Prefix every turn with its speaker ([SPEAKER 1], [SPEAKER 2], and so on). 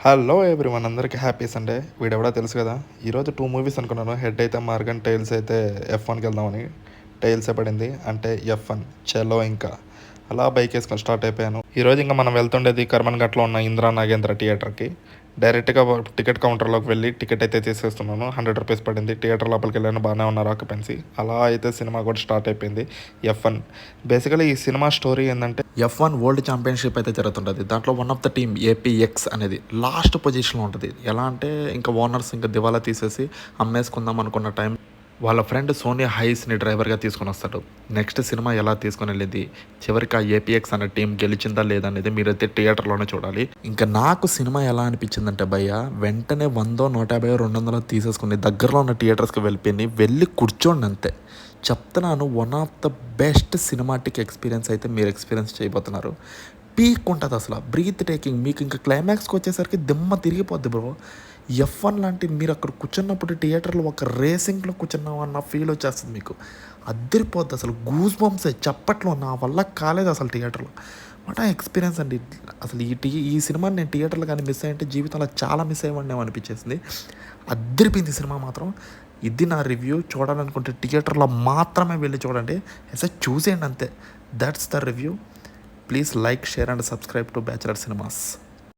[SPEAKER 1] Hello everyone, అందరికీ happy Sunday. వీడెవడో తెలుసు కదా. ఈరోజు 2 మూవీస్ అనుకున్నాను. హెడ్ అయితే మార్గన్, టైల్స్ అయితే F1కి వెళ్దామని. టైల్సే పడింది, అంటే F1 చలో. ఇంకా అలా బైక్ వేసుకొని స్టార్ట్ అయిపోయాను. ఈరోజు ఇంకా మనం వెళ్తుండేది కర్మన్ ఘట్లో ఉన్న ఇందిరా నాగేంద్ర థియేటర్కి. డైరెక్ట్గా టికెట్ కౌంటర్లోకి వెళ్ళి టికెట్ అయితే తీసేస్తున్నాను. 100 రూపీస్ పడింది. థియేటర్ లోపలికి వెళ్ళాను, బాగానే ఉన్నారు ఆక్యుపెన్సీ. అలా అయితే సినిమా కూడా స్టార్ట్ అయిపోయింది. F1 బేసికలీ ఈ సినిమా స్టోరీ ఏంటంటే F1 వరల్డ్ ఛాంపియన్షిప్ అయితే జరుగుతుంటుంది. దాంట్లో one of the team APX అనేది లాస్ట్ పొజిషన్లో ఉంటుంది. ఎలా అంటే ఇంకా ఓనర్స్ ఇంకా దివాలా తీసేసి అమ్మేసుకుందాం అనుకున్న టైం వాళ్ళ ఫ్రెండ్ సోనియా హైస్ని డ్రైవర్గా తీసుకొని వస్తాడు. నెక్స్ట్ సినిమా ఎలా తీసుకొని వెళ్ళింది, చివరికి ఆ APX అనే టీం గెలిచిందా లేదనేది మీరైతే థియేటర్లోనే చూడాలి. ఇంకా నాకు సినిమా ఎలా అనిపించిందంటే భయ్య, వెంటనే 100, 150, 200 తీసేసుకుని దగ్గరలో ఉన్న థియేటర్స్కి వెళ్ళి కూర్చోండి అంతే. చెప్తున్నాను, one of the best cinematic experience అయితే మీరు ఎక్స్పీరియన్స్ చేయబోతున్నారు. పీక్ ఉంటుంది అసలు, బ్రీత్ టేకింగ్. మీకు ఇంకా క్లైమాక్స్కి వచ్చేసరికి దిమ్మ తిరిగిపోద్ది బ్రో. F1 లాంటి మీరు అక్కడ కూర్చున్నప్పుడు థియేటర్లో ఒక రేసింగ్లో కూర్చున్నాం అన్న ఫీల్ వచ్చేస్తుంది మీకు. అద్దరిపోద్ది అసలు, గూస్ బంప్స్ చప్పట్లో. నా వల్ల కాలేదు అసలు థియేటర్లో. వాట్ ఎక్స్పీరియన్స్ అండి అసలు. ఈ సినిమాని నేను థియేటర్లో కానీ మిస్ అయ్యంటే జీవితంలో చాలా మిస్ అయ్యేవాడిని అనిపించేసింది. అద్దరిపోయింది సినిమా మాత్రం. ఇది నా రివ్యూ. చూడాలనుకుంటే థియేటర్లో మాత్రమే వెళ్ళి చూడండి. ఎసే చూసేయండి అంతే. That's the review. Please like, share and subscribe to bachelor cinemas.